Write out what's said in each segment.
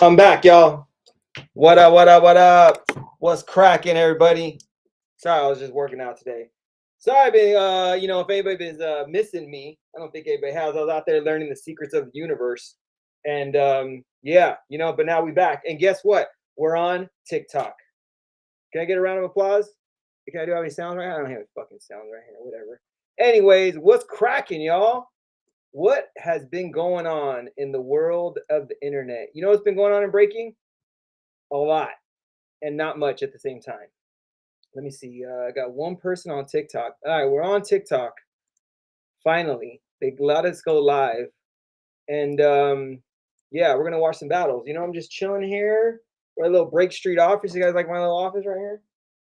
I'm back, y'all. What up, what up, what up? What's cracking, everybody? Sorry, I was just working out today. Sorry, if anybody's missing me, I don't think anybody has. I was out there learning the secrets of the universe. And yeah, but now we back. And guess what? We're on TikTok. Can I get a round of applause? Can I do have any sounds right here? I don't have any fucking sounds right here, whatever. Anyways, what's cracking, y'all? What has been going on in the world of the internet? You know what's been going on in breaking? A lot and not much at the same time. Let me see. I got one person on TikTok. All right, we're on TikTok. Finally, they let us go live. And yeah, we're gonna watch some battles. I'm just chilling here. We're a little Break Street office. You guys like my little office right here?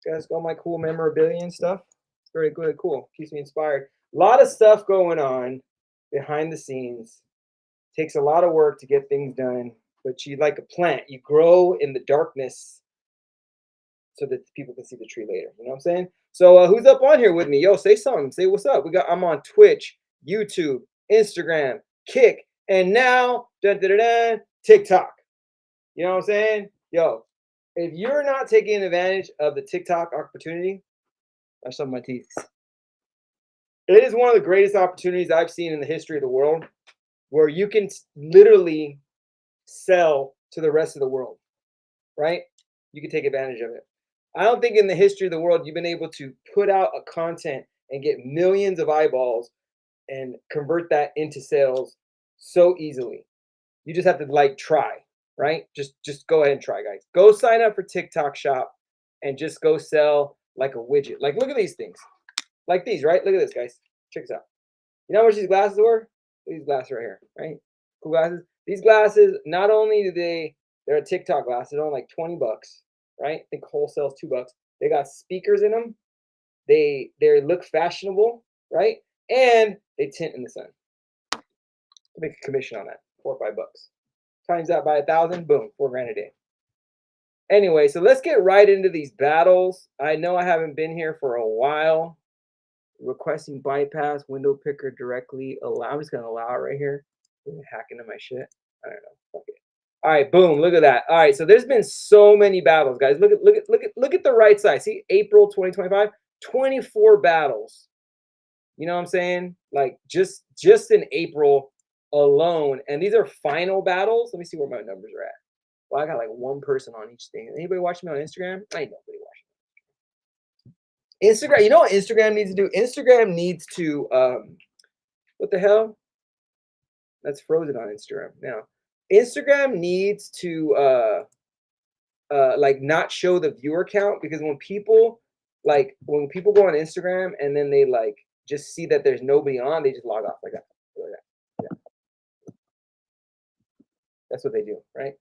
You guys got my cool memorabilia and stuff. It's very good, cool. Keeps me inspired. A lot of stuff going on behind the scenes. Takes a lot of work to get things done, but you like a plant. You grow in the darkness so that people can see the tree later. You know what I'm saying? So who's up on here with me? Yo, say something. Say what's up. I'm on Twitch, YouTube, Instagram, Kick, and now TikTok. You know what I'm saying? Yo, if you're not taking advantage of the TikTok opportunity, I shove my teeth. It is one of the greatest opportunities I've seen in the history of the world, where you can literally sell to the rest of the world, right? You can take advantage of it. I don't think in the history of the world you've been able to put out a content and get millions of eyeballs and convert that into sales so easily. You just have to try, right? Just go ahead and try, guys. Go sign up for TikTok Shop and just go sell like a widget. Like, look at these things. Like these, right? Look at this, guys. Check this out. You know how much these glasses were? These glasses right here, right? Cool glasses. These glasses, not only do they're a TikTok glasses, they're only like 20 bucks, right? I think wholesale's $2. They got speakers in them. They look fashionable, right? And they tint in the sun. Make a commission on that, $4 or $5. Times that by 1,000, boom, $4 a day. Anyway, so let's get right into these battles. I know I haven't been here for a while. Requesting bypass window picker directly allow. I'm just gonna allow it right here. Hack into my shit. I don't know. Fuck it. All right, boom. Look at that. All right, so there's been so many battles, guys. Look at the right side. See, April 2025, 24 battles. You know what I'm saying? Like just in April alone, and these are final battles. Let me see where my numbers are at. Well, I got like one person on each thing. Anybody watching me on Instagram? I ain't nobody watching. Instagram, you know what Instagram needs to do? Instagram needs to what the hell? That's frozen on Instagram now. Instagram needs to not show the viewer count, because when people go on Instagram and then they just see that there's nobody on, they just log off like that. Yeah. That's what they do, right?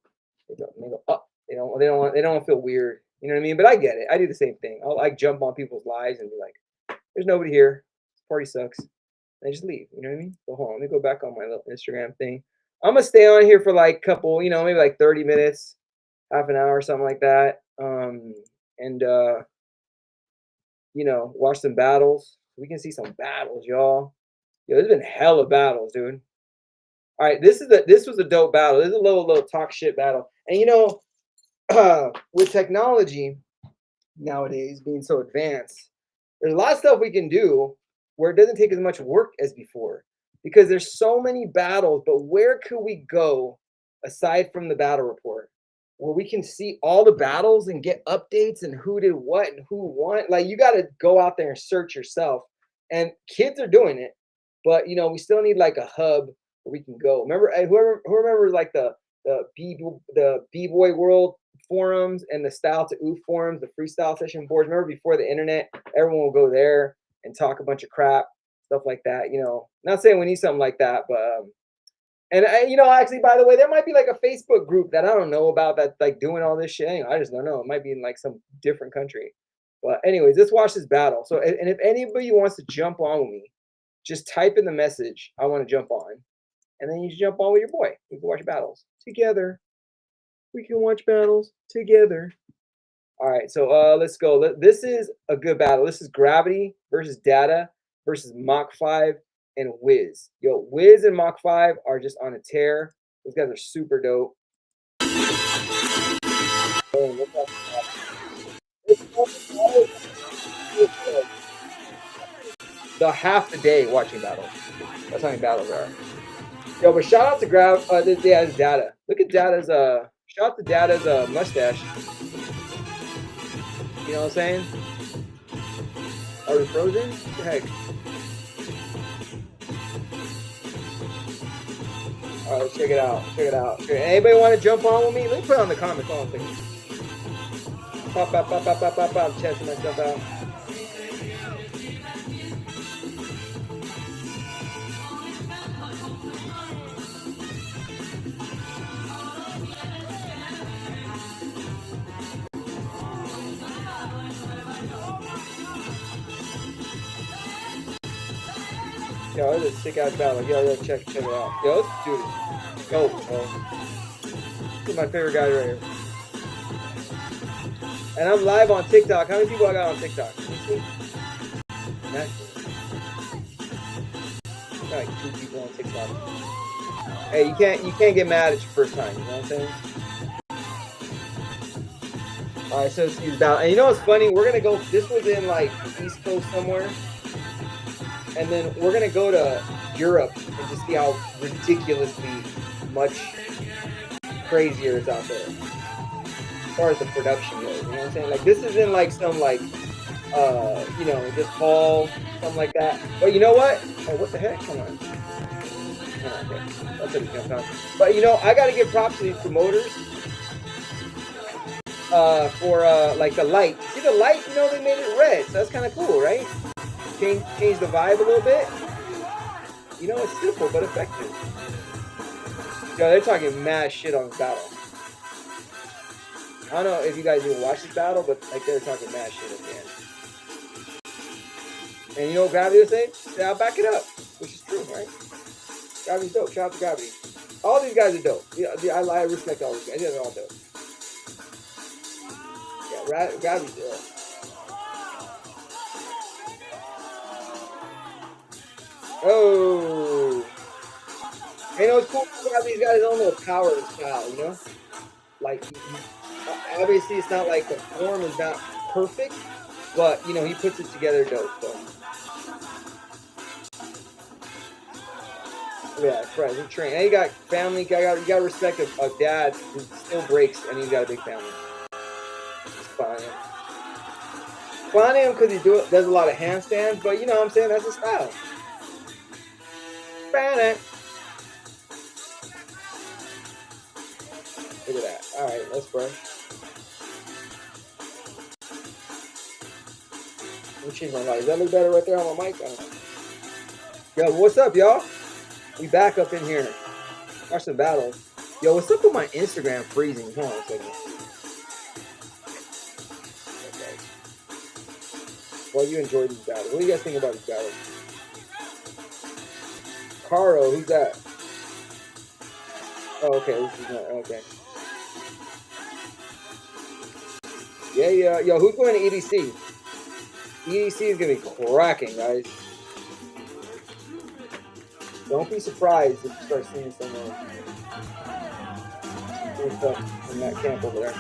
They go up. They don't want to feel weird. You know what I mean? But I get it. I do the same thing. I'll jump on people's lives and be like, there's nobody here. This party sucks. And I just leave. You know what I mean? So hold on. Let me go back on my little Instagram thing. I'm going to stay on here for like a couple, maybe like 30 minutes, half an hour, something like that. Watch some battles. We can see some battles, y'all. Yo, there's been hella battles, dude. All right, this was a dope battle. This is a little talk shit battle. And with technology nowadays being so advanced, there's a lot of stuff we can do where it doesn't take as much work as before, because there's so many battles. But where could we go aside from the battle report, where we can see all the battles and get updates and who did what and who won? Like, you got to go out there and search yourself. And kids are doing it, but we still need like a hub where we can go. Remember, who remembers like the B-boy world forums and the Style to Oof forums, the freestyle session boards? Remember, before the internet, everyone would go there and talk a bunch of crap, stuff like that. Not saying we need something like that, but actually, by the way, there might be like a Facebook group that I don't know about that's like doing all this shit. Anyway, I just don't know. It might be in like some different country. But anyways, let's watch this battle. So, and if anybody wants to jump on with me, just type in the message, I want to jump on. And then you just jump on with your boy. We can watch battles together. We can watch battles together. All right, so let's go. This is a good battle. This is Gravity versus Data versus Mach 5 and Wiz. Yo, Wiz and Mach 5 are just on a tear. Those guys are super dope. the half the day watching battles. That's how many battles there are. Yo, but shout out to yeah, Data. Look at Data's shout out to Data's mustache. You know what I'm saying? Are we frozen? What the heck? All right, let's check it out. Check it out. Anybody want to jump on with me? Let me put it on the comments. Hold on a second. Pop, pop, pop, pop, pop, pop, pop. I'm testing myself out. Yo, this is a sick ass battle. Yo, check it out. Yo, let's do this. Go, bro. This is my favorite guy right here. And I'm live on TikTok. How many people I got on TikTok? Got like 2 people on TikTok. Hey, you can't get mad at your first time. You know what I'm saying? All right, so let's use battle. And you know what's funny? We're gonna go. This was in like the East Coast somewhere. And then we're going to go to Europe and just see how ridiculously much crazier it's out there. As far as the production goes, you know what I'm saying? Like, this isn't like some, like, you know, just hall, something like that. But you know what? Oh, what the heck? Come on. Oh, okay. That's what it's going to come. But, you know, I got to give props to these promoters for, like, the light. See the light? You know, they made it red. So that's kind of cool, right? Change the vibe a little bit. You know, it's simple but effective. Yo, they're talking mad shit on this battle. I don't know if you guys even watch this battle, but like they're talking mad shit at the end. And you know what Gravity will say? I'll back it up, which is true, right? Gravity's dope. Shout out to Gravity. All these guys are dope. Yeah, I respect all these guys. They're all dope. Yeah, Gravity's dope. Oh, you know, it's cool to have these guys on their power style, you know? Like, obviously it's not like the form is not perfect, but, you know, he puts it together dope, so. Yeah, friends and train. And you got family, you got to respect a dad who still breaks and he's got a big family. It's fine. Fun him because he does a lot of handstands, but you know what I'm saying? That's his style. Look at that. All right, let's brush. Let me change my light. Does that look better right there on my mic? Yo, what's up, y'all? We back up in here. Watch some battles. Yo, what's up with my Instagram freezing? Hold on a second. Okay. Well, you enjoyed these battles. What do you guys think about these battles? Caro, who's that? Oh, okay. This is not, okay. Yeah. Yo, who's going to EDC? EDC is going to be cracking, guys. Don't be surprised if you start seeing some cool stuff in that camp over there.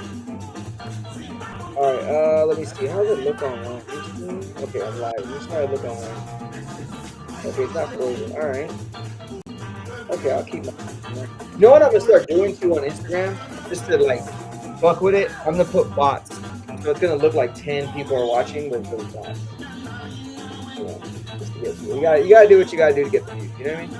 Alright, let me see. How does it look online? Okay, I'm live. Let me try to look online. Okay, it's not frozen. Alright. Okay, I'll keep my. You know what I'm gonna start doing too on Instagram? Just to like fuck with it, I'm gonna put bots. So it's gonna look like 10 people are watching, but it's really not. You know, just to get to it. You gotta do what you gotta do to get the views. You know what I mean?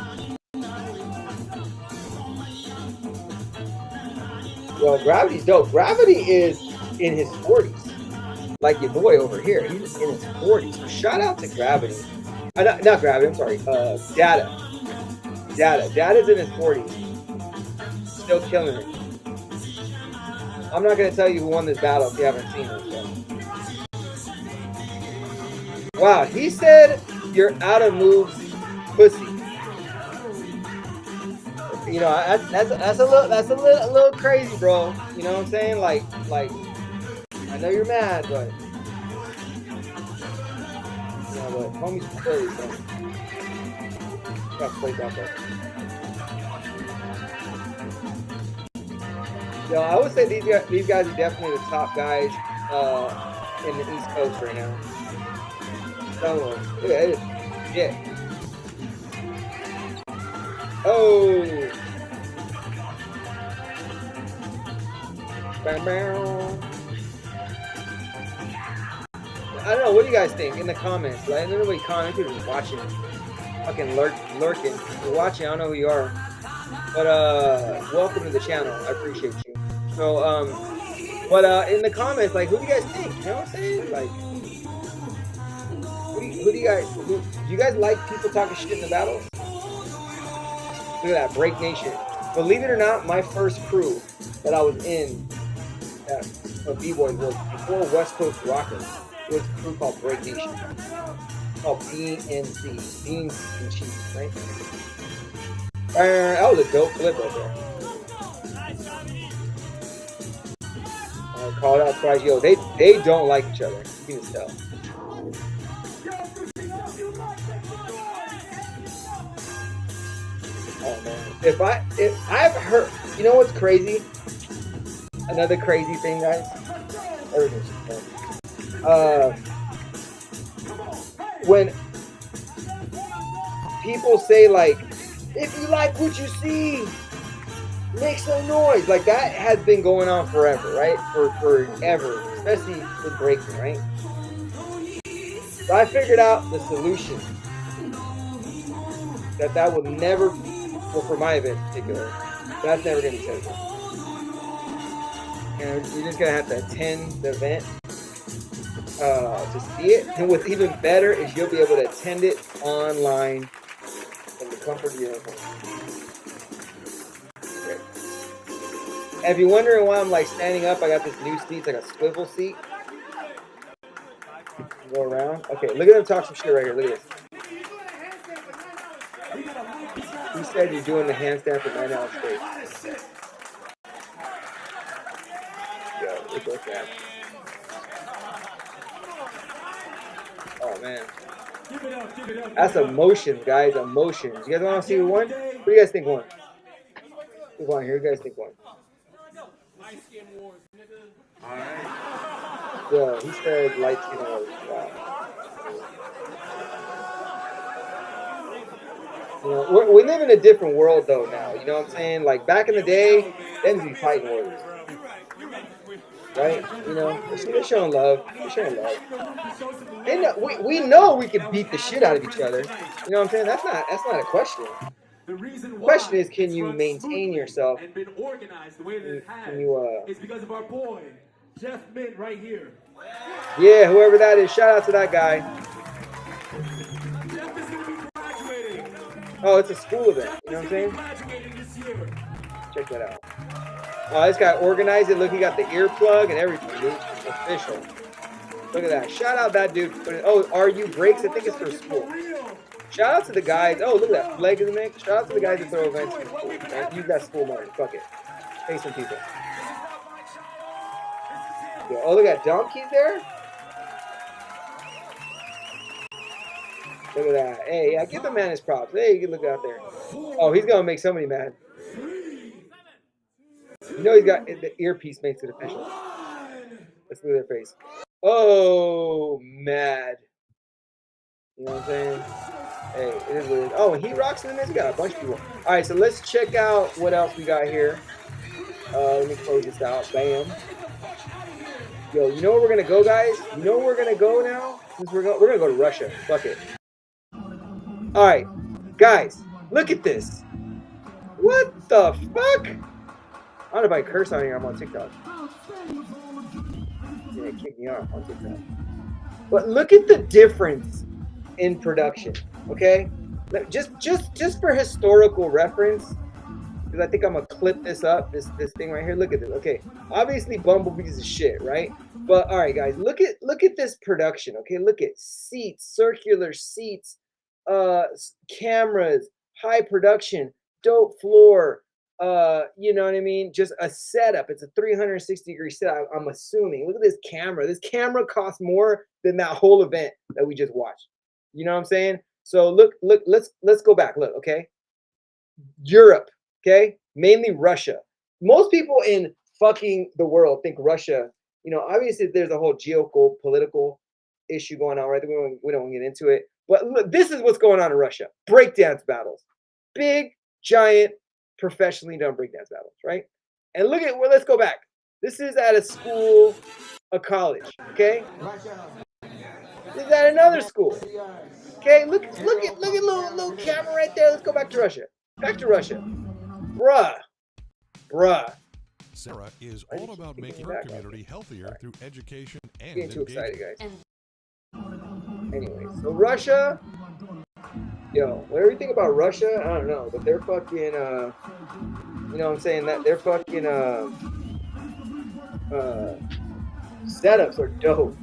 Well, Gravity's dope. Gravity is in his 40s. Like your boy over here, he's in his 40s. So shout out to Gravity. Not Gravity, I'm sorry. Data. Data's in his 40s. Still killing it. I'm not going to tell you who won this battle if you haven't seen it yet. Wow, he said you're out of moves, pussy. You know, that's a little crazy, bro. You know what I'm saying? Like, I know you're mad, but homies play, so got to play that though. Yo, I would say these guys are definitely the top guys in the East Coast right now. Some of them. Yeah. Oh. Bow, bow. I don't know. What do you guys think in the comments? Like, nobody comment. People just watching, fucking lurking. You're watching. I don't know who you are, but welcome to the channel. I appreciate you. So but in the comments, like, who do you guys think? You know what I'm saying? Like, who do you guys like people talking shit in the battles? Look at that, Break Nation. Believe it or not, my first crew that I was in of B-Boys was before West Coast Rockers. It was a crew called Break Nation. Called BNC. Beans and Cheese, right? That was a dope clip right there. Called out twice. Yo, they don't like each other. You can just tell. Oh man. If I've heard, you know what's crazy? Another crazy thing, guys. Everything's when people say, like, if you like what you see, make some noise. Like, that has been going on forever, right? Forever, especially with breaking, right? So I figured out the solution. That will never, well, for my event in particular, that's never going to be said. And you're just going to have to attend the event to see it. And what's even better is you'll be able to attend it online from the comfort of your own home. And if you're wondering why I'm like standing up, I got this new seat, it's like a swivel seat. Go around. Okay, look at them talk some shit right here. Look at this. He said you're doing the handstand for 9 hours straight. Yo, look at that. Oh man. That's emotions, guys. Emotions. You guys want to see who won? What do you guys think won? Who won here? You guys think won? Alright. Yeah, he said light skin wars. Wow. You know, we live in a different world though now. You know what I'm saying? Like back in the day, them be fighting warriors. Right? You know, they're showing love. They're showing love. They know, we know we can beat the shit out of each other. You know what I'm saying? That's not a question. The question is, can you maintain yourself? And been organized the way that it has. It's because of our boy, Jeff Mint, right here. Yeah, whoever that is, shout out to that guy. Jeff is gonna be graduating. Oh, it's a school event. You know what I'm saying? Check that out. Oh, this guy organized it. Look, he got the earplug and everything, dude. It's official. Look at that. Shout out that dude. Oh, RU breaks. I think it's for school. Shout out to the guys. Oh, look at that flag in the mix. Shout out to the guys that throw events in school. Man. Use that school money. Fuck it. Pay some people. Yeah. Oh, look at Donkey's there. Look at that. Hey, yeah, give the man his props. Hey, you can look out there. Oh, he's going to make somebody mad. You know he's got the earpiece makes it official. Let's look at their face. Oh, mad. You know what I'm saying? Hey, it is what it is. Oh, and Heat Rock's in this. We got a bunch of people. All right, so let's check out what else we got here. Let me close this out. Bam. Yo, you know where we're gonna go, guys? You know where we're gonna go now? We're gonna go to Russia. Fuck it. All right, guys, look at this. What the fuck? I don't know if I curse on here. I'm on TikTok. Yeah, kick me off on TikTok. But look at the difference in production. Okay, just for historical reference, because I think I'm gonna clip this up. This thing right here. Look at this. Okay, obviously Bumblebee's a shit, right? But all right, guys, look at this production. Okay, look at seats, circular seats, cameras, high production, dope floor. You know what I mean? Just a setup. It's a 360-degree setup. I'm assuming. Look at this camera. This camera costs more than that whole event that we just watched. You know what I'm saying? So look. Let's go back. Look, okay. Europe, okay, mainly Russia. Most people in fucking the world think Russia. You know, obviously there's a whole geopolitical issue going on, right? We don't want to get into it. But look, this is what's going on in Russia. Breakdance battles. Big, giant, professionally done breakdance battles, right? And look at, well, let's go back. This is at a school, a college, okay? This is at another school. Okay, look at little camera right there. Let's go back to Russia. Back to Russia. Bruh. Sarah is all about making her community healthier through education and getting too excited, engagement. guys. Anyway, so Russia, yo, whatever you think about Russia, I don't know, but they're fucking, you know what I'm saying, that they're fucking, setups are dope.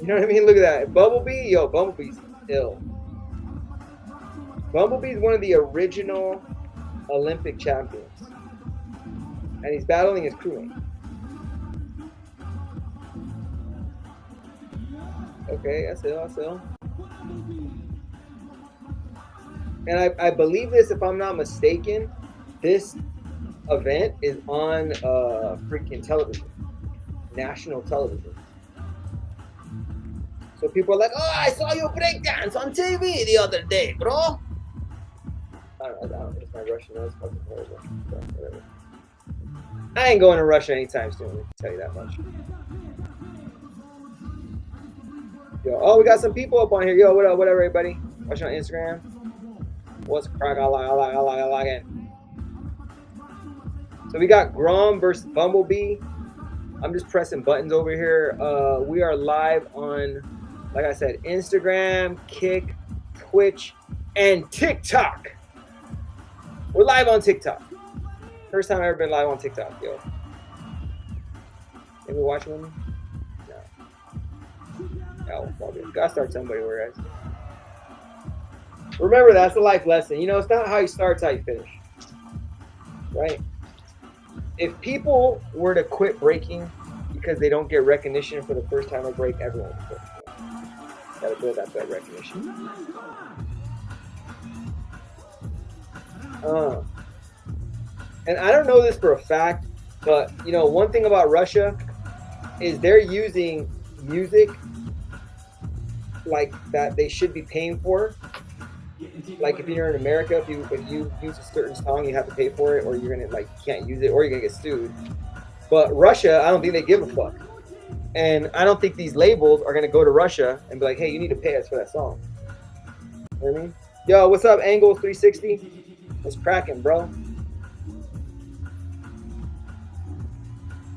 You know what I mean? Look at that. Bumblebee, yo, Bumblebee's ill. Bumblebee's one of the original Olympic champions. And he's battling his crewmate. Okay, that's ill. And I believe this, if I'm not mistaken, this event is on freaking television. National television. So people are like, oh, I saw you breakdance on TV the other day, bro. I don't know, it's my Russian, that's fucking horrible. Whatever. I ain't going to Russia anytime soon, I can tell you that much. Yo, oh, we got some people up on here. Yo, what up, everybody? Watching on Instagram. What's crack? I like it. So we got Grom versus Bumblebee. I'm just pressing buttons over here. We are live on, like I said, Instagram, Kick, Twitch, and TikTok. We're live on TikTok. First time I've ever been live on TikTok, yo. Maybe watching me? No. No, gotta start somewhere, guys. Remember, that's a life lesson. You know, it's not how you start, it's how you finish. Right? If people were to quit breaking because they don't get recognition for the first time they break, everyone would quit. Gotta build that recognition. And I don't know this for a fact, but you know, one thing about Russia is they're using music like that they should be paying for. Like if you're in America, if you use a certain song, you have to pay for it, or you're gonna like you can't use it, or you're gonna get sued. But Russia, I don't think they give a fuck, and I don't think these labels are gonna go to Russia and be like, hey, you need to pay us for that song. You know what I mean? Yo, what's up, Angle 360? What's cracking, bro?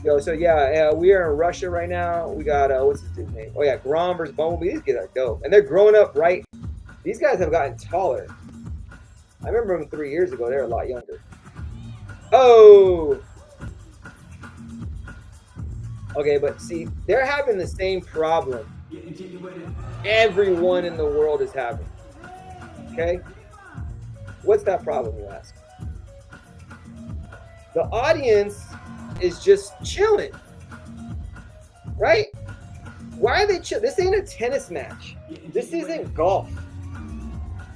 Yo, so yeah, we are in Russia right now. We got what's his dude's name? Oh yeah, Grom versus Bumblebee. These kids are dope, and they're growing up right. These guys have gotten taller. I remember them 3 years ago. They're a lot younger. Oh. Okay, but see, they're having the same problem everyone in the world is having. Okay? What's that problem, you ask? The audience is just chilling. Right? Why are they chill? This ain't a tennis match. This isn't golf.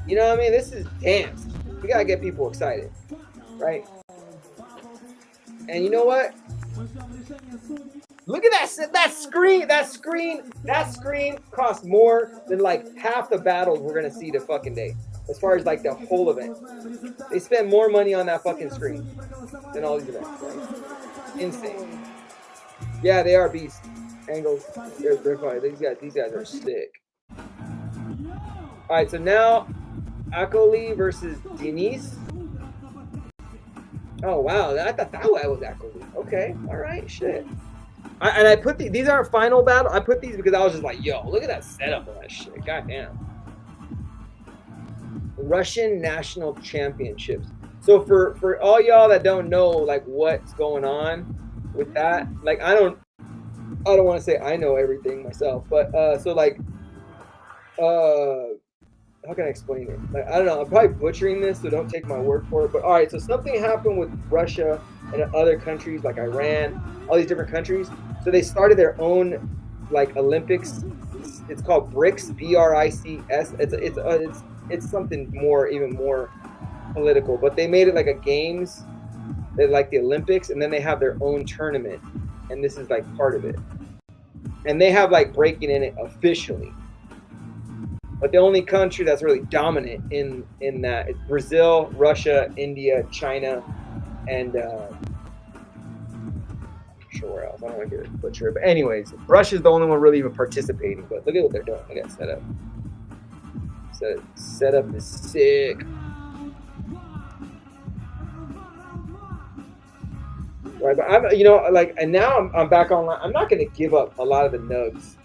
You know what I mean? This is dance. We gotta get people excited, right? And you know what? Look at that screen. That screen costs more than like half the battles we're gonna see the fucking day. As far as like the whole event, they spend more money on that fucking screen than all these events. Right? Insane. Yeah, they are beasts. Angles. They're fine. These guys are sick. All right, so now. Akoli versus Denise. Oh wow, I thought that was Akoli. Okay, all right, shit. I put these aren't final battle. I put these because I was just like, yo, look at that setup of that shit. Goddamn. Russian National Championships. So for all y'all that don't know like what's going on with that, like I don't want to say I know everything myself, but so like how can I explain it? Like, I don't know. I'm probably butchering this, so don't take my word for it. But all right, so something happened with Russia and other countries like Iran, all these different countries. So they started their own like Olympics. It's called BRICS, BRICS. It's something more, even more political. But they made it like a games, they like the Olympics, and then they have their own tournament, and this is like part of it. And they have like breaking in it officially. But the only country that's really dominant in that is Brazil, Russia, India, China, and I'm not sure where else. I don't want to get it butchered. But anyways, Russia's the only one really even participating. But look at what they're doing. Look at setup. Setup is sick. Right, but I'm, and now I'm back online. I'm not gonna give up a lot of the nugs.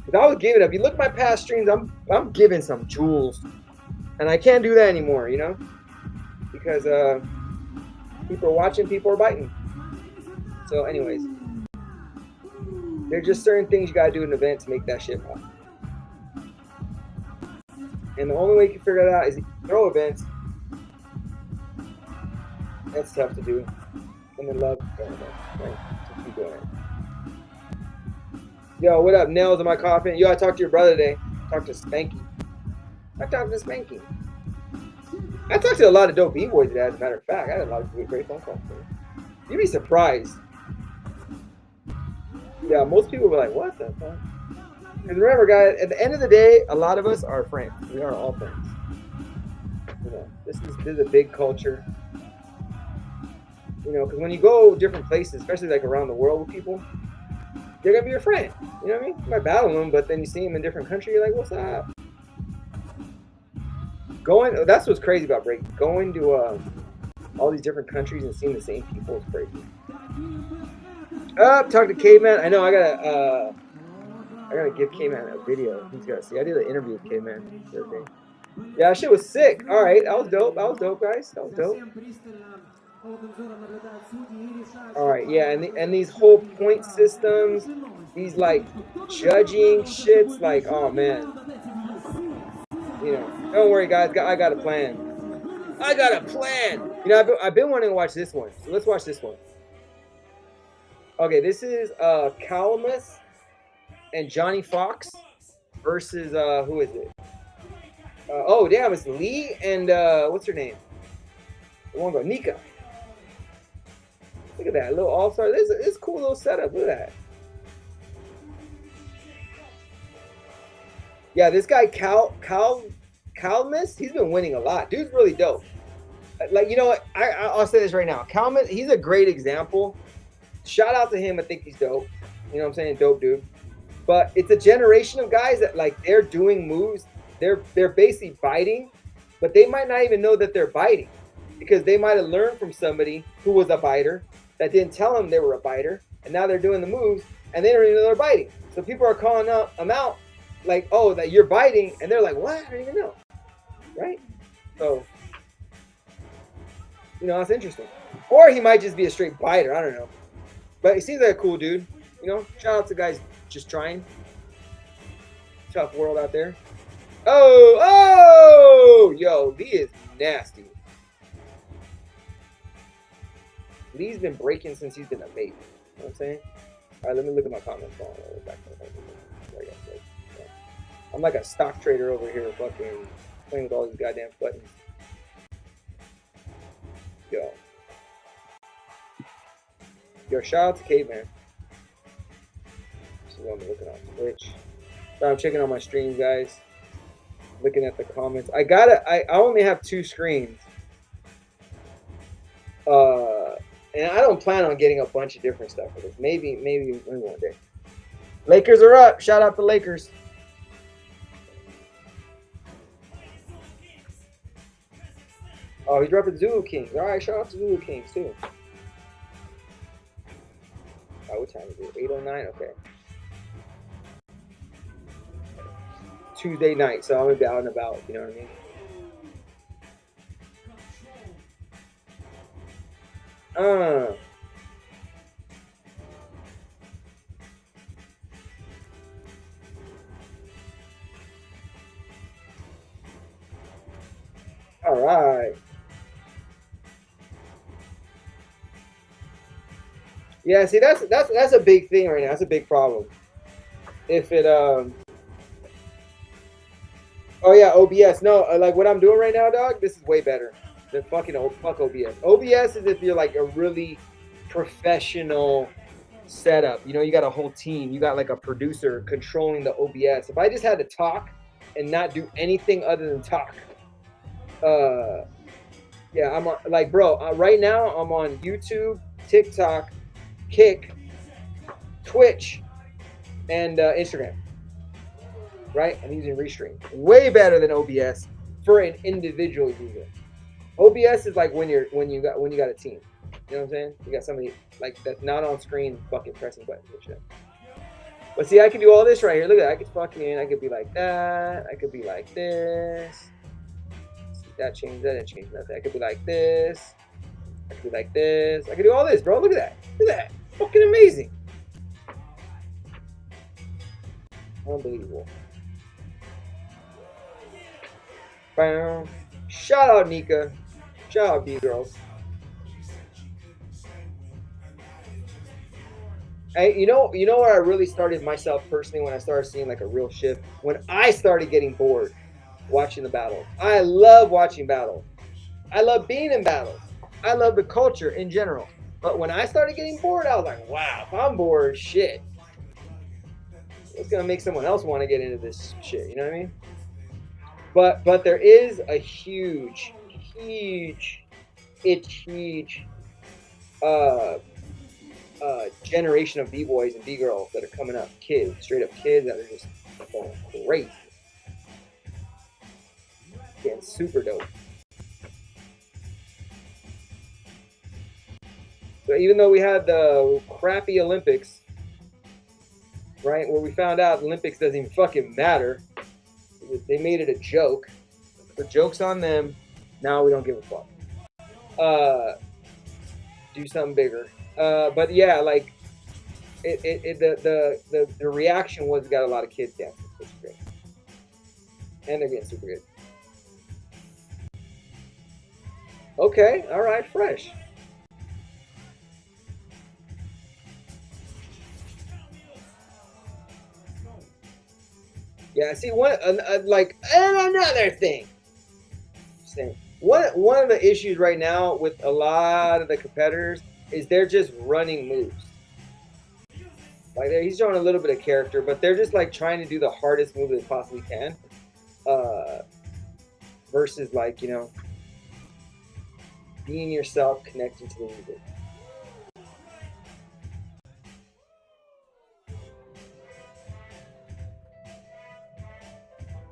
If I was giving up, you look at my past streams, I'm giving some jewels, and I can't do that anymore, because people are watching, people are biting. So, anyways, there's just certain things you gotta do in an event to make that shit pop. And the only way you can figure that out is throw events. That's tough to do. And then love, right? So keep doing it. Yo, what up? Nails in my coffin. Yo, I talked to your brother today. Talked to Spanky. I talked to Spanky. I talked to a lot of dope B-boys today, as a matter of fact. I had a lot of great phone calls. You'd be surprised. Yeah, most people were like, what the fuck? And remember, guys, at the end of the day, a lot of us are friends. We are all friends. This is a big culture. Because when you go different places, especially like around the world with people, they're gonna be your friend. You know what I mean? You might battle them, but then you see them in different countries, you're like, what's up? That's what's crazy about breaking. Going to all these different countries and seeing the same people is crazy. Talk to Caveman. I know I gotta give Caveman a video. He's gotta see. I did an interview with Caveman the other day. Yeah, that shit was sick. All right, that was dope. That was dope, guys. That was dope. All right, yeah, and these whole point systems, these like judging shits, like, oh man, don't worry, guys, I got a plan. I got a plan. I've been wanting to watch this one, so let's watch this one. Okay, this is Calamus and Johnny Fox versus who is it? Oh damn, it's Lee and what's her name? The one go Nika. Look at that little all-star. This is a cool little setup. Look at that. Yeah, this guy Calmus, he's been winning a lot. Dude's really dope. Like, you know what? I'll say this right now. Calmus, he's a great example. Shout out to him. I think he's dope. You know what I'm saying? Dope dude. But it's a generation of guys that like they're doing moves. They're basically biting, but they might not even know that they're biting because they might have learned from somebody who was a biter that didn't tell them they were a biter, and now they're doing the moves and they don't even know they're biting. So people are calling them out like, oh, that you're biting, and they're like, what? I don't even know, right? So, that's interesting. Or he might just be a straight biter. I don't know. But he seems like a cool dude. Shout out to guys just trying. Tough world out there. Oh, yo, Lee is nasty. Lee's been breaking since he's been a mate. You know what I'm saying? All right, let me look at my comments. I'm like a stock trader over here, fucking playing with all these goddamn buttons. Yo, shout out to Caveman. This is what I'm looking on Twitch. So I'm checking out my streams, guys. Looking at the comments. I only have 2 screens. And I don't plan on getting a bunch of different stuff for this. Maybe one day. Lakers are up. Shout out to Lakers. Oh, he's dropping Zulu Kings. All right, shout out to Zulu Kings too. Oh, what time is it? 8:09. Okay. Tuesday night, so I'm gonna be out and about. You know what I mean? All right. Yeah, see, that's a big thing right now. That's a big problem. If it oh yeah, OBS. No, like what I'm doing right now, dog. This is way better than fuck OBS. OBS is if you're like a really professional setup. You got a whole team. You got like a producer controlling the OBS. If I just had to talk and not do anything other than talk. Yeah, I'm on, like, bro, right now I'm on YouTube, TikTok, Kick, Twitch, and Instagram. Right? I'm using Restream. Way better than OBS for an individual user. OBS is like when you got a team. You know what I'm saying? You got somebody like that's not on screen fucking pressing buttons and shit. But see, I can do all this right here. Look at that. I could be like that. I could be like this. See, that changed. That didn't change nothing. I could be like this. I could be like this. I could do all this, bro. Look at that. Look at that. Fucking amazing. Unbelievable. Bam. Shout out Nika. Shout out B girls. Hey, you know where I really started myself personally when I started seeing like a real shift? When I started getting bored watching the battles. I love watching battles. I love being in battles. I love the culture in general. But when I started getting bored, I was like, wow, if I'm bored, shit. It's gonna make someone else want to get into this shit, you know what I mean? But there is a huge generation of B-boys and B-girls that are coming up, kids, straight up kids that are just going crazy. Getting super dope. So even though we had the crappy Olympics, right, where we found out the Olympics doesn't even fucking matter, they made it a joke. The joke's on them. Now we don't give a fuck. Do something bigger. But yeah, like the reaction was got a lot of kids dancing. It's great, and they're getting super good. Okay, all right, fresh. Yeah, see, like, and another thing. One of the issues right now with a lot of the competitors is they're just running moves. Like he's showing a little bit of character, but they're just like trying to do the hardest move they possibly can. Versus like, you know, being yourself, connecting to the music.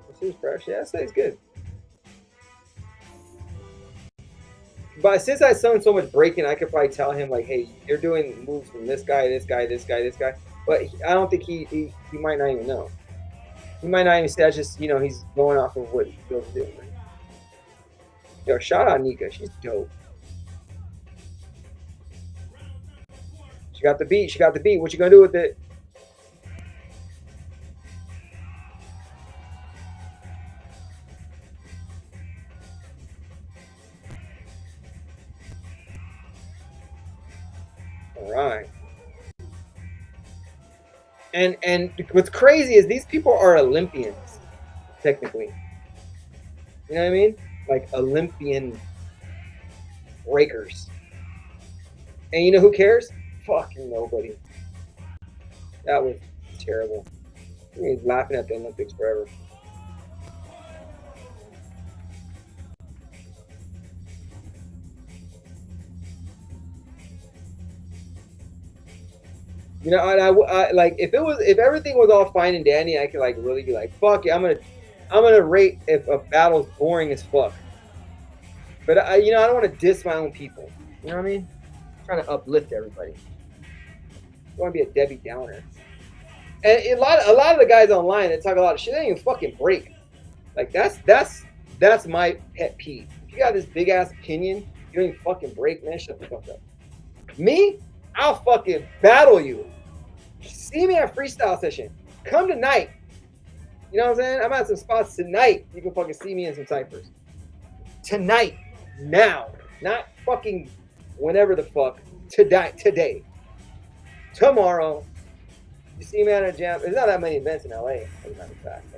This is fresh. Yeah, that it's good. But since I've done so much breaking, I could probably tell him like, "Hey, you're doing moves from this guy, this guy, this guy, this guy." But I don't think he might not even know. He might not even say. That's just, you know, he's going off of what he feels to do. Yo, shout out Nika. She's dope. She got the beat. She got the beat. What you gonna do with it? All right. And what's crazy is these people are Olympians, technically. You know what I mean? Like Olympian breakers. And you know who cares? Fucking nobody. That was terrible. He's laughing at the Olympics forever. You know, and I like if everything was all fine and dandy, I could like really be like, fuck it, I'm gonna rate if a battle's boring as fuck. But I don't want to diss my own people. You know what I mean? I'm trying to uplift everybody. I want to be a Debbie Downer. And a lot of the guys online that talk a lot of shit, they don't even fucking break. Like that's my pet peeve. If you got this big ass opinion, you don't even fucking break, man. Shut the fuck up. Me, I'll fucking battle you. See me at freestyle session. Come tonight. You know what I'm saying? I'm at some spots tonight. You can fucking see me in some ciphers. Tonight. Now. Not fucking whenever the fuck. Today. Tomorrow. You see me at a jam. There's not that many events in LA. As a matter of fact.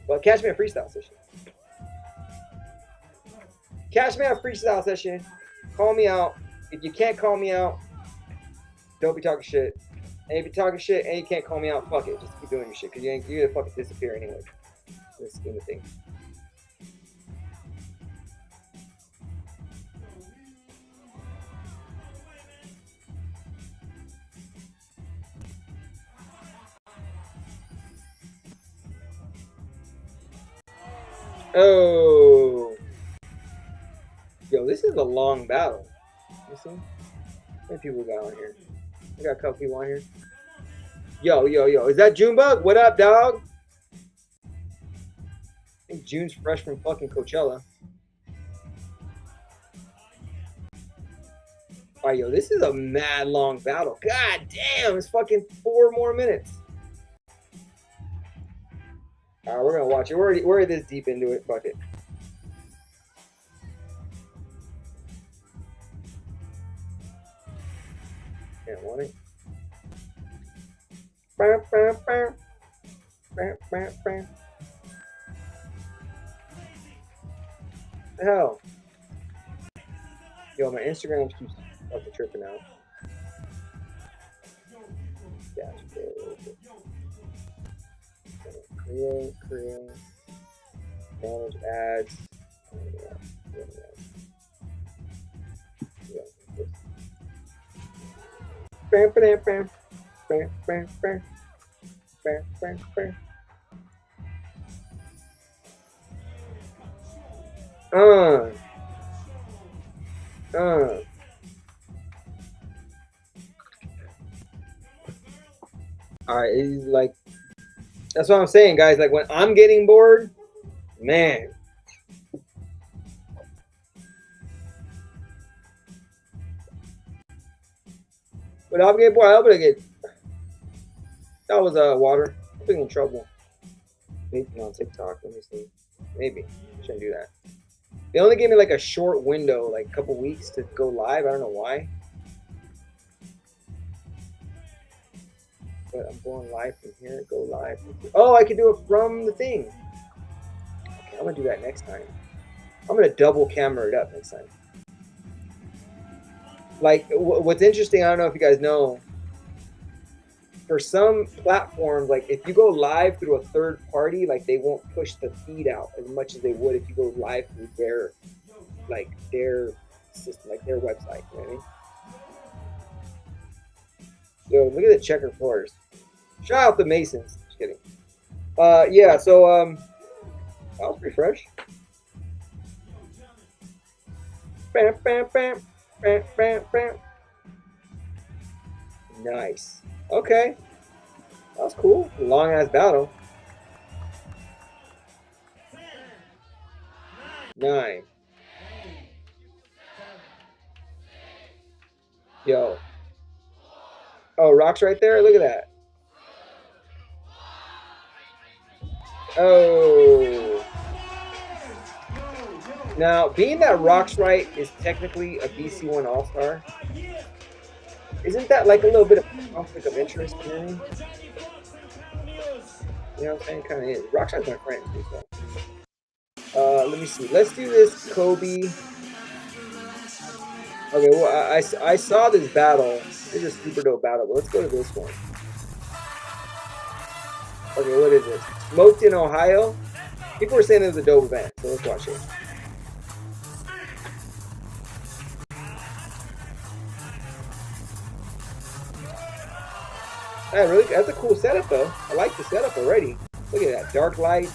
But catch me at freestyle session. Catch me at a freestyle session. Call me out. If you can't call me out, don't be talking shit. And if you're talking shit and you can't call me out, fuck it. Just keep doing your shit because you're gonna fucking disappear anyway. in the scheme of things. Oh, yo, this is a long battle. You see? How many people got on here? We got a couple people on here. Yo, is that Junebug? What up, dog? I think June's fresh from fucking Coachella. All right, yo, this is a mad long battle. God damn, it's fucking 4 more minutes. All right, we're gonna watch it. We're this deep into it. Fuck it. Can't want it. The hell? Yo, my Instagram keeps fucking tripping out. Yeah. Create. Manage ads. All right, it's like, that's what I'm saying, guys. Like, when I'm getting bored, man. When I'm getting bored, I'm gonna get. That was water. I'm being in trouble. Maybe on TikTok. Let me see. Maybe shouldn't do that. They only gave me like a short window, like a couple weeks to go live. I don't know why. But I'm going live from here. Go live. Oh, I can do it from the thing. Okay, I'm gonna do that next time. I'm gonna double camera it up next time. Like, what's interesting, I don't know if you guys know, for some platforms, like if you go live through a third party, like they won't push the feed out as much as they would if you go live through their system, like their website. You know what I mean? Yo, look at the checker floors. Shout out the Masons. Just kidding. Yeah, so that was pretty fresh. Bam, bam, bam, bam, bam, bam. Nice. Okay. That was cool. Long ass battle. 9. Yo. Oh, Rock's right there? Look at that. Oh. Now, being that Rock's right is technically a BC1 All-Star, isn't that like a little bit of conflict of interest? You know what I mean? You know what I'm saying? Kind of is. Rock's my friend too, so. Let me see. Let's do this Kobe. Okay, well, I saw this battle. This is a super dope battle, but let's go to this one. Okay, what is this? Smoked in Ohio. People were saying it was a dope event, so let's watch it. Hey, really, that's a cool setup, though. I like the setup already. Look at that dark light.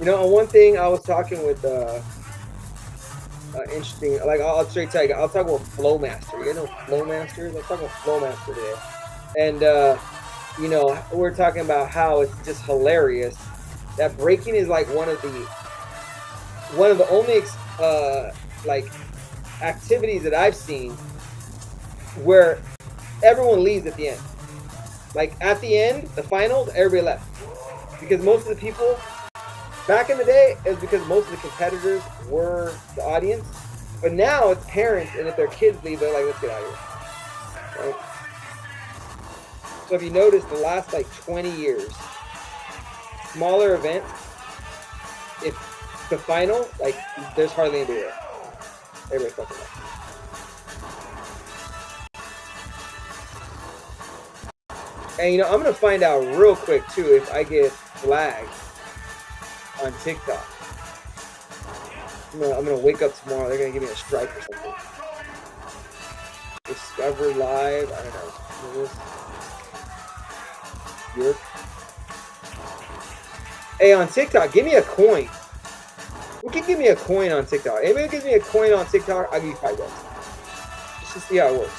You know, one thing I was talking with interesting, like I'll straight tell you, I'll talk about Flowmaster. You know Flowmaster? Let's talk about Flowmaster today. And you know, we're talking about how it's just hilarious that breaking is like one of the only like activities that I've seen where everyone leaves at the end. Like at the end, the finals, everybody left because most of the people. Back in the day, it was because most of the competitors were the audience. But now it's parents, and if their kids leave, they're like, let's get out of here. Right? So if you notice, the last like 20 years, smaller events, if the final, like, there's hardly anybody there. Everybody's fucking And, you know, I'm going to find out real quick, too, if I get flagged on TikTok. I'm gonna wake up tomorrow. They're going to give me a strike or something. Discover Live. I don't know. What is this? York. Hey, on TikTok, give me a coin. Who can give me a coin on TikTok? Anybody gives me a coin on TikTok, I'll give you $5. Just to see how it works.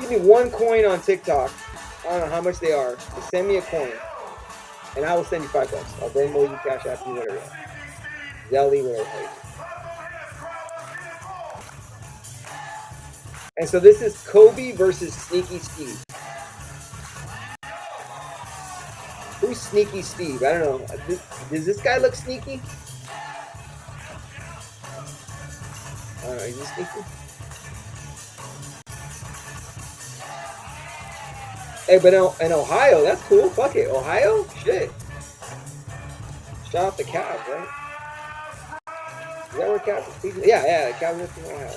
Give me one coin on TikTok. I don't know how much they are. Just send me a coin, and I will send you $5. I'll Venmo you, Cash App you, whatever. Zelly, whatever. And so this is Kobe versus Sneaky Steve. Who's Sneaky Steve? I don't know. Does this guy look sneaky? I don't know. Is he sneaky? Hey, but in Ohio, that's cool. Fuck it. Ohio? Shit. Shout out the Cavs, right? Is that where Cavs is? Yeah, the Cavs are from Ohio.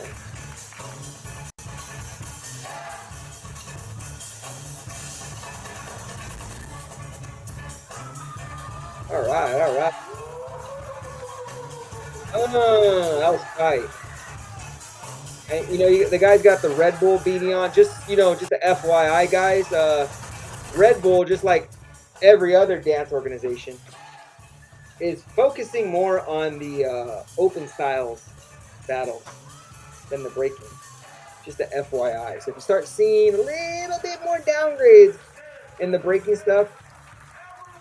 All right. Oh, that was tight. And, you know, the guy's got the Red Bull beanie on. Just, you know, just the FYI, guys. Red Bull, just like every other dance organization, is focusing more on the open styles battles than the breaking. Just the FYI. So if you start seeing a little bit more downgrades in the breaking stuff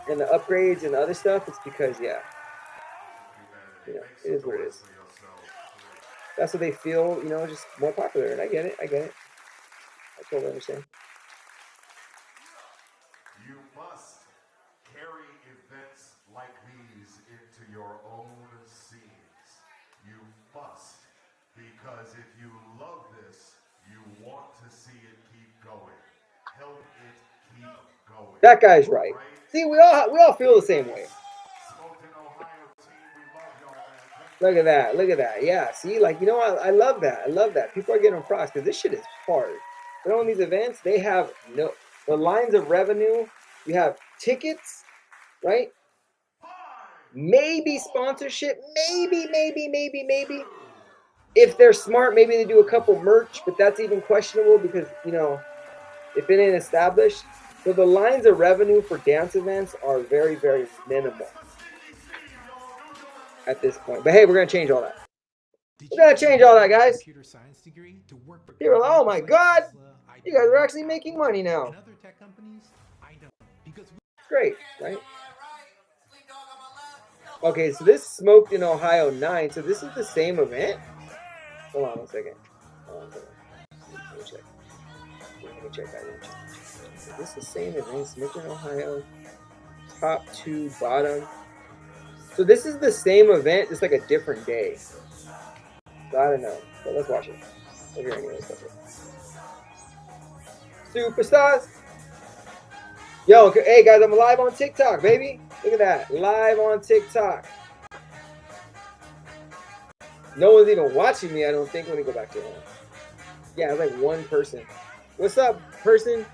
and the upgrades and the other stuff, it's because, yeah, you know, it is what it is. That's what they feel, you know, just more popular. And I get it. I totally understand. You must carry events like these into your own scenes. You must, because if you love this, you want to see it keep going. Help it keep going. That guy's right. See, we all feel the same way. Look at that. Yeah, see, like, you know, I love that. People are getting props because this shit is hard. But on these events, they have the lines of revenue. You have tickets, right? Maybe sponsorship, maybe. If they're smart, maybe they do a couple merch, but that's even questionable because, you know, if it ain't established. So the lines of revenue for dance events are very, very minimal at this point. But hey, we're going to change all that. We're going to change all that, guys. People are like, oh my God, you guys are actually making money now. Great, right? Okay, so this smoked in Ohio 9. So this is the same event? Hold on one second. Let me check that. Is this the same event? Smoked in Ohio. Top 2, bottom. So this is the same event, just like a different day. So I don't know. But let's watch it. Okay, anyways, Superstars. Yo, hey guys, I'm live on TikTok, baby. Look at that. Live on TikTok. No one's even watching me, I don't think. Let me go back to it. Yeah, it's like one person. What's up, person?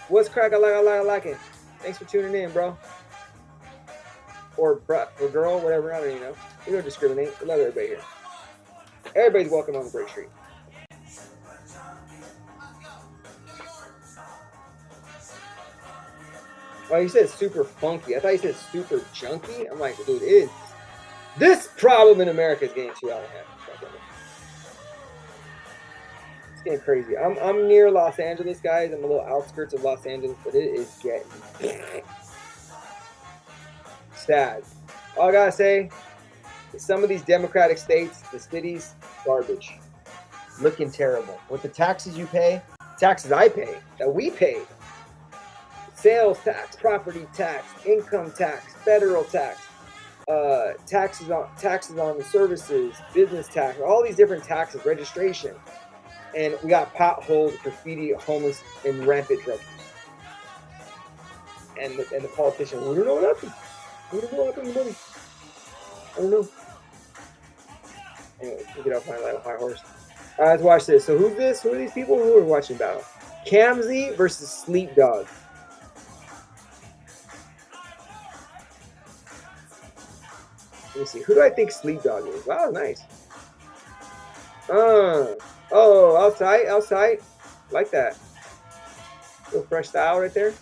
What's crack? I like it. Thanks for tuning in, bro. Or girl, whatever. I don't even know. We don't discriminate. We love everybody here. Everybody's welcome on the break street. Oh, you said super funky. I thought you said super junky. I'm like, dude, this problem in America is getting too out of hand. It's getting crazy. I'm near Los Angeles, guys. I'm a little outskirts of Los Angeles, but it is getting sad. All I gotta say is some of these Democratic states, the cities, garbage. Looking terrible. With the taxes you pay, taxes I pay, that we pay. Sales tax, property tax, income tax, federal tax, taxes on the services, business tax, all these different taxes, registration. And we got potholes, graffiti, homeless, and rampant drug use. And the politician, we don't know what happened. We don't know what happened to money. I don't know. Anyway, we'll get off my high horse. Let's watch this. So who's this? Who are these people who are watching battle? Kamzi versus Sleep Dog. Let me see. Who do I think Sleep Dog is? Wow, nice. Oh, outside, outside. Like that. Little fresh style right there.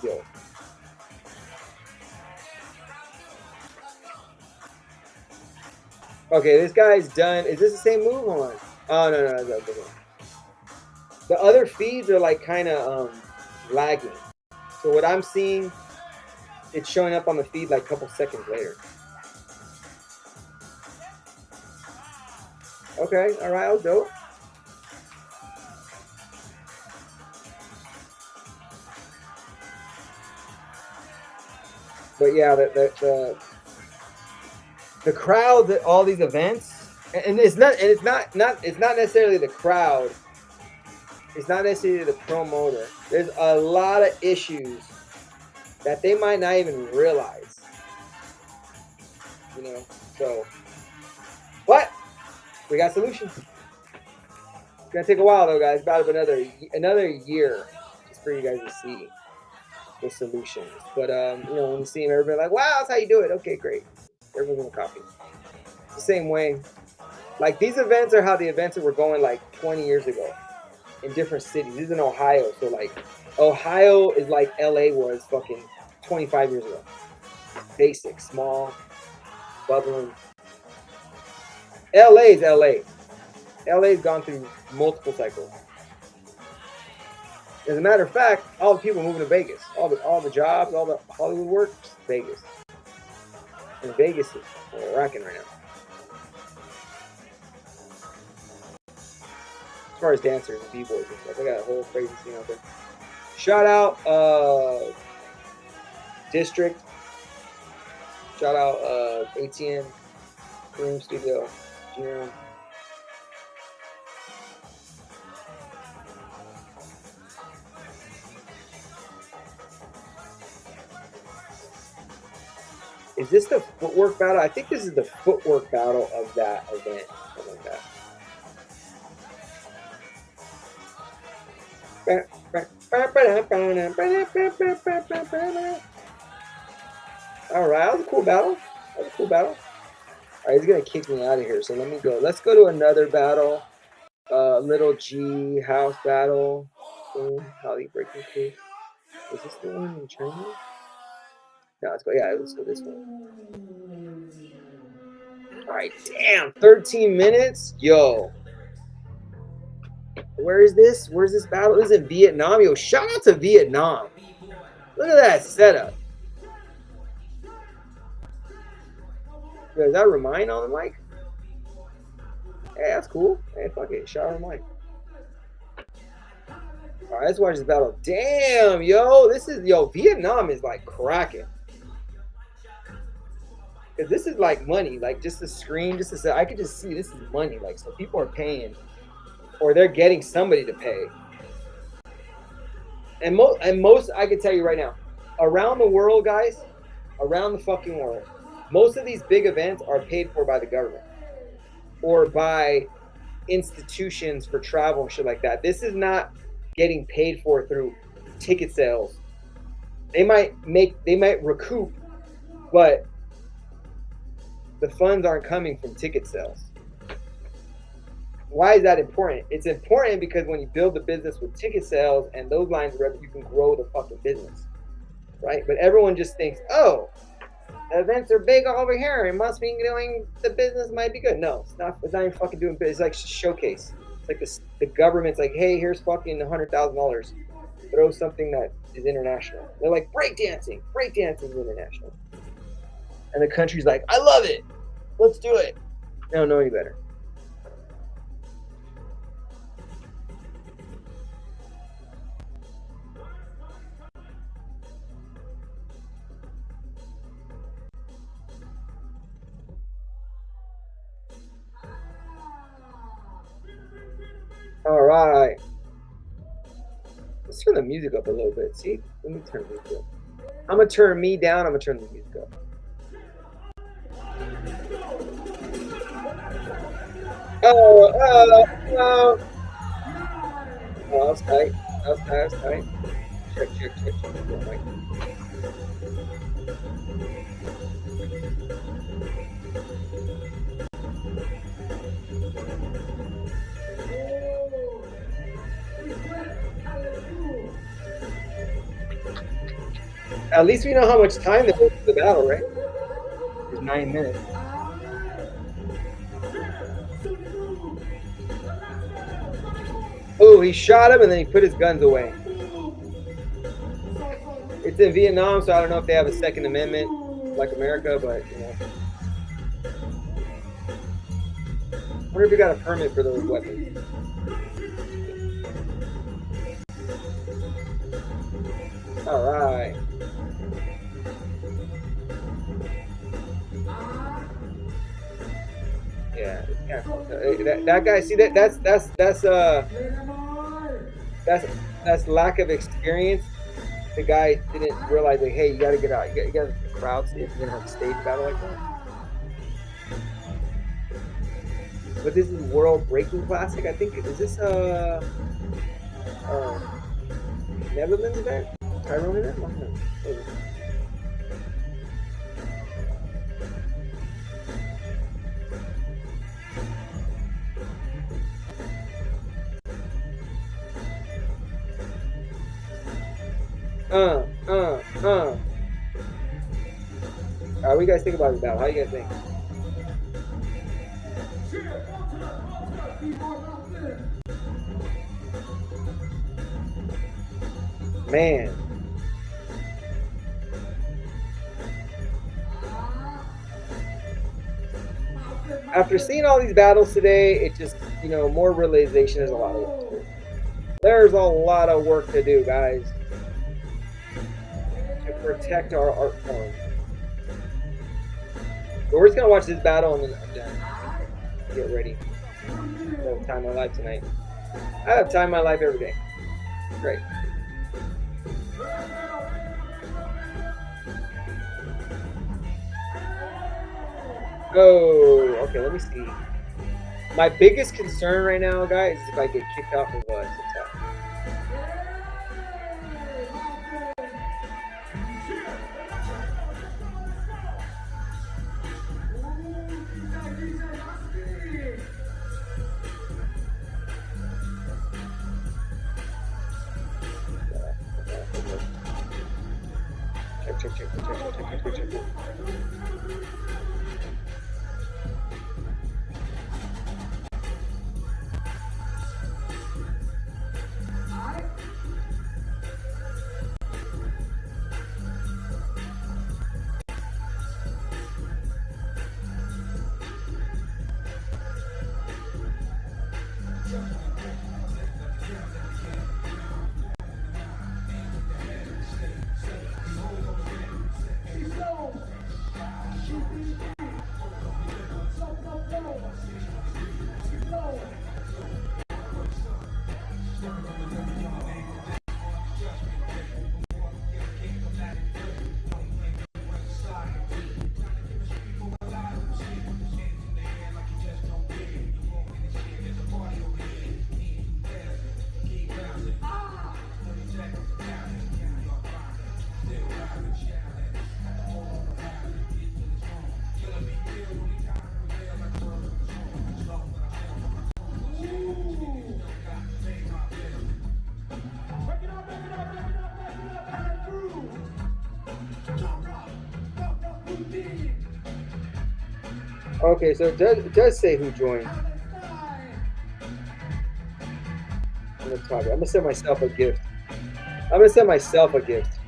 Yo. Okay, this guy's done. Is this the same move? Hold on. Oh, no, that's the one. The other feeds are like kind of lagging. So what I'm seeing, it's showing up on the feed like a couple seconds later. Okay, all right, I'll do it. But yeah, the crowd at all these events, and it's not necessarily the crowd. It's not necessarily the promoter. There's a lot of issues that they might not even realize. You know, so but we got solutions. It's gonna take a while though, guys. About another year just for you guys to see the solutions. But you know, when you see them, everybody like, wow, that's how you do it. Okay, great. Everyone's gonna copy. It's the same way. Like these events are how the events that were going like 20 years ago in different cities. This is in Ohio, so like Ohio is like LA was fucking 25 years ago. Basic, small, bubbling. LA is LA. LA's gone through multiple cycles. As a matter of fact, all the people moving to Vegas, all the jobs, all the Hollywood work, Vegas. And Vegas is rocking right now. As far as dancers and b-boys and stuff, I got a whole crazy scene out there. Shout out District. Shout out ATN, Room Studio, Jim. Is this the footwork battle? I think this is the footwork battle of that event. Something like that. All right, that was a cool battle. That was a cool battle. All right, he's gonna kick me out of here, so let me go. Let's go to another battle. Little G house battle. Holly breaking through. Is this the one in China? No, let's go. Yeah, let's go this one. All right, damn, 13 minutes. Yo, where is this? Where's this battle? This is in Vietnam. Yo, shout out to Vietnam. Look at that setup. Yo, is that Remind on the mic? Hey, that's cool. Hey, fuck it. Shout out the mic. All right, let's watch this battle. Damn, yo, Vietnam is like cracking. Cause this is like money, like just the screen, just to say, I could just see this is money. Like, so people are paying, or they're getting somebody to pay. And most, I can tell you right now, around the world, guys, around the fucking world, most of these big events are paid for by the government or by institutions for travel and shit like that. This is not getting paid for through ticket sales. They might recoup, but the funds aren't coming from ticket sales. Why is that important? It's important because when you build a business with ticket sales and those lines of revenue, you can grow the fucking business, right? But everyone just thinks, oh, events are big over here. It must be doing, the business might be good. No, it's not. It's not even fucking doing business. It's like a showcase. It's like the government's like, hey, here's fucking $100,000. Throw something that is international. They're like, breakdancing. Breakdancing is international. And the country's like, I love it. Let's do it. They don't know any better. All right. Let's turn the music up a little bit. See? Let me turn this up. I'm gonna turn me down. I'm gonna turn the music up. Oh, that's tight. That's tight. Check. Oh, my. At least we know how much time there is for the battle, right? It's 9 minutes. Oh, he shot him and then he put his guns away. It's in Vietnam, so I don't know if they have a Second Amendment like America, but you know. I wonder if you got a permit for those weapons. All right. Yeah. That guy. See that's lack of experience. The guy didn't realize, like, hey, you got to get out. You got the crowd see if you're gonna have a stage battle like that. But this is World Breaking Classic. I think is this Netherlands event? Tyrone event? What do you guys think about this battle? How do you guys think? Man. After seeing all these battles today, it just, you know, more realization. There's a lot of work to do. There's a lot of work to do, guys, to protect our art form. But we're just going to watch this battle and then I'm done. Get ready. I have time of my life tonight. I have time of my life every day. Great. Oh, okay, let me see. My biggest concern right now, guys, is if I get kicked off of TikTok. Check. Okay, so it does say who joined. I'm gonna send myself a gift. I'm gonna send myself a gift.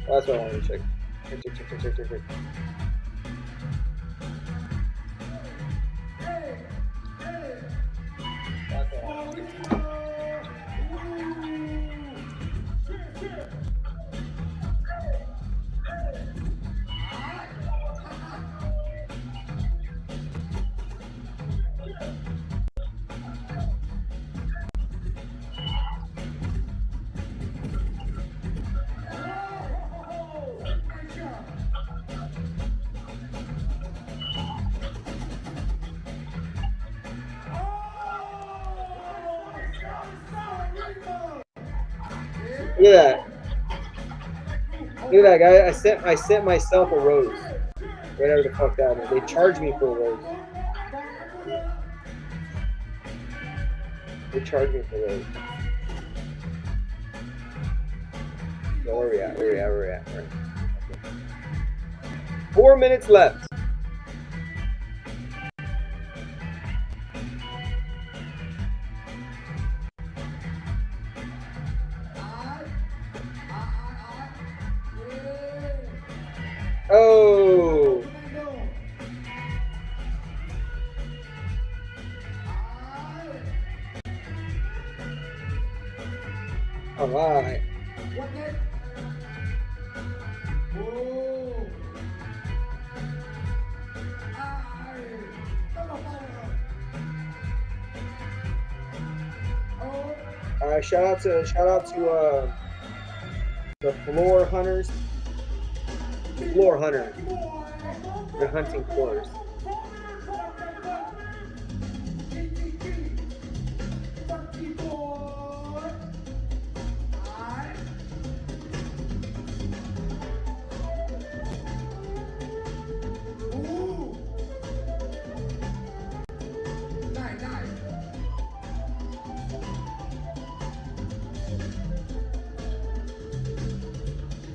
Oh, that's what I wanted to check. Check. Look at that. Look at that, guy. I sent myself a rose. Whatever the fuck that is. They charged me for a rose. They charged me for a rose. So where we at? Where we at? Okay. 4 minutes left. Oh. All right. Shout out to the floor hunters. Floor hunters. They're hunting floors.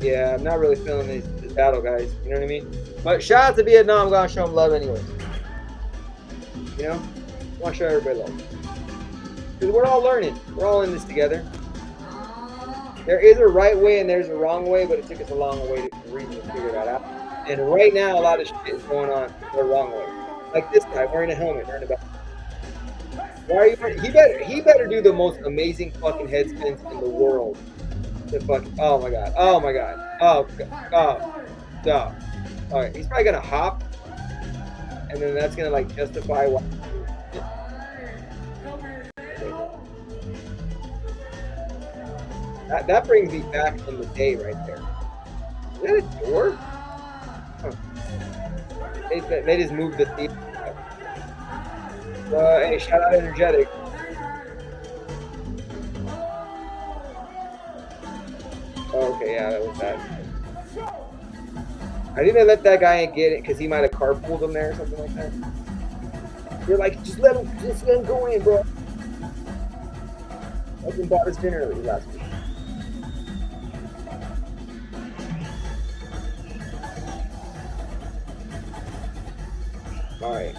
Yeah, I'm not really feeling this battle, guys. You know what I mean? But shout out to Vietnam. I'm gonna show them love anyway. You know, I want to show everybody love because we're all learning. We're all in this together. There is a right way and there's a wrong way, but it took us a long way to really figure that out. And right now, a lot of shit is going on the wrong way. Like this guy wearing a helmet, wearing a belt. Why are you? He better do the most amazing fucking head spins in the world. The fuck! Oh my god! Oh my god! Oh no! Alright, he's probably gonna hop, and then that's gonna like justify why. That brings me back in the day right there. Is that a door? Huh. They just moved the theme. Hey, shout out Energetic. Oh, okay, yeah, that was bad. I think they let that guy get it because he might have carpooled him there or something like that. You're like, just let him go in, bro. I even bought his dinner early last week. All right.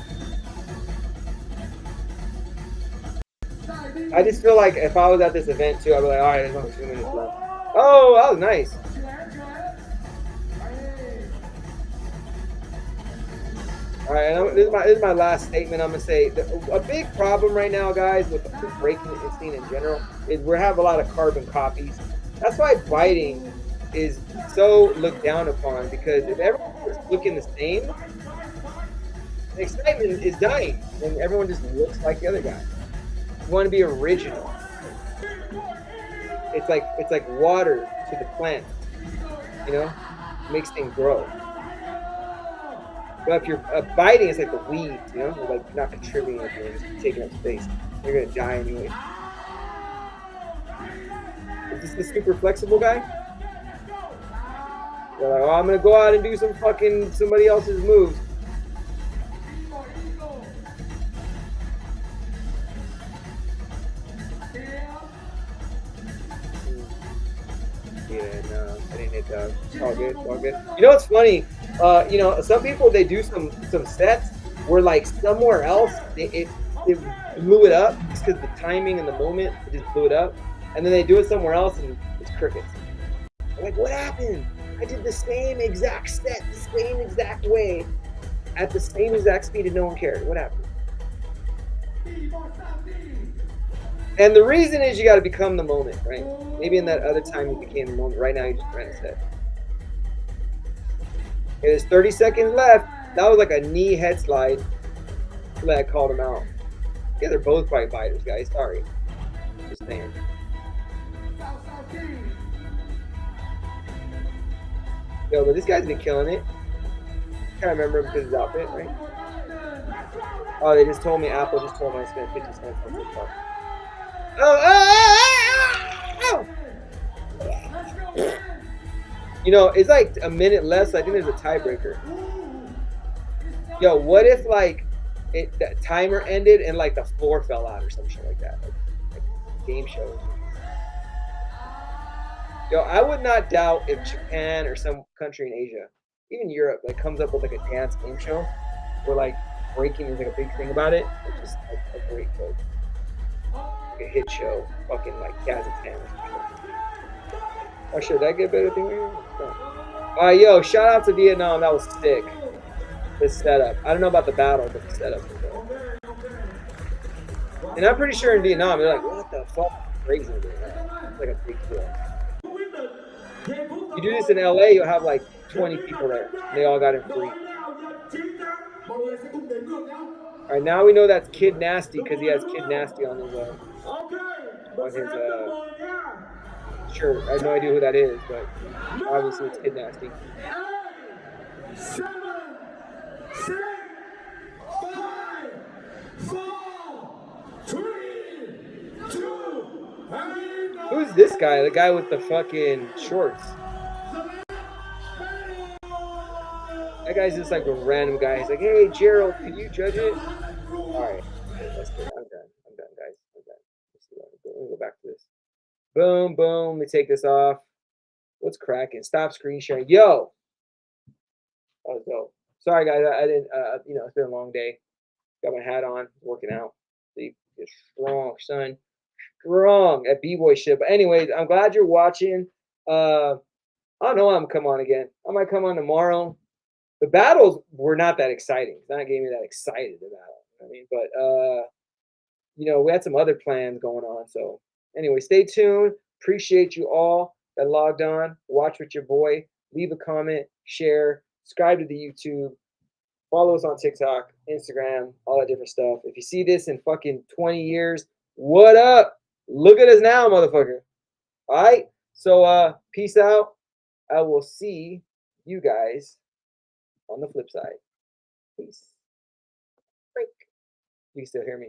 I just feel like if I was at this event too, I'd be like, all right, there's only 2 minutes left. Oh, that was nice. All right, this is my last statement. I'm gonna say a big problem right now, guys, with the breaking scene in general is we have a lot of carbon copies. That's why biting is so looked down upon because if everyone's looking the same, the excitement is dying when everyone just looks like the other guy. You want to be original. It's like water to the plant, you know, it makes things grow. But if you're biting, it's like the weeds, you know, you're like not contributing anything, just taking up space. You're gonna die anyway. Is this the super flexible guy? They're like, oh, I'm gonna go out and do some fucking somebody else's moves. Yeah, no, I didn't hit that. It's all good, all good. You know what's funny? You know, some people they do some sets where like somewhere else it blew it up just because the timing and the moment it just blew it up, and then they do it somewhere else and it's crickets. I'm like, what happened? I did the same exact set, the same exact way, at the same exact speed, and no one cared. What happened? And the reason is you got to become the moment, right? Maybe in that other time you became the moment. Right now you just ran a set. Okay, there's 30 seconds left. That was like a knee head slide. I called him out. Yeah, they're both probably biters, guys. Sorry. Just saying. Yo, but this guy's been killing it. I can't remember him because of his outfit, right? Oh, they just told me, Apple just told me I spent 50 cents on TikTok. Oh! You know, it's like a minute less. I think there's a tiebreaker. Yo, what if like the timer ended and like the floor fell out or some shit like that? Like game shows. Yo, I would not doubt if Japan or some country in Asia, even Europe, like comes up with like a dance game show where like breaking is like a big thing about it. It's just like a great like a hit show, fucking like Kazakhstan or some shit. Oh shit, did I get a better thing here? No. All right, yo, shout out to Vietnam. That was sick. The setup. I don't know about the battle, but the setup was dope. And I'm pretty sure in Vietnam, they're like, what the fuck? Crazy in Vietnam. It's like a big deal. You do this in LA, you'll have like 20 people there. They all got in free. All right, now we know that's Kid Nasty because he has Kid Nasty on his shirt. I have no idea who that is, but obviously it's Kid Nasty. 8, 7, 6, 5, 4, 3, 2, Who's this guy? The guy with the fucking shorts. That guy's just like a random guy. He's like, hey, Gerald, can you judge it? All right. That's good. I'm done. I'm done, guys. I'm done. Let me go back to this. Boom, boom. Let me take this off. What's cracking? Stop screen sharing. Yo. That was dope. Sorry, guys. I didn't, you know, it's been a long day. Got my hat on, working out. See, you're strong, son. Strong at B-Boy shit. But anyways, I'm glad you're watching. I don't know when I'm gonna come on again. I might come on tomorrow. The battles were not that exciting. It's not getting me that excited about it. I mean, but you know, we had some other plans going on. So anyway, stay tuned. Appreciate you all that logged on. Watch with your boy. Leave a comment, share, subscribe to the YouTube, follow us on TikTok, Instagram, all that different stuff. If you see this in fucking 20 years, what up? Look at us now, motherfucker. All right. So peace out. I will see you guys on the flip side. Peace. Break. You can still hear me.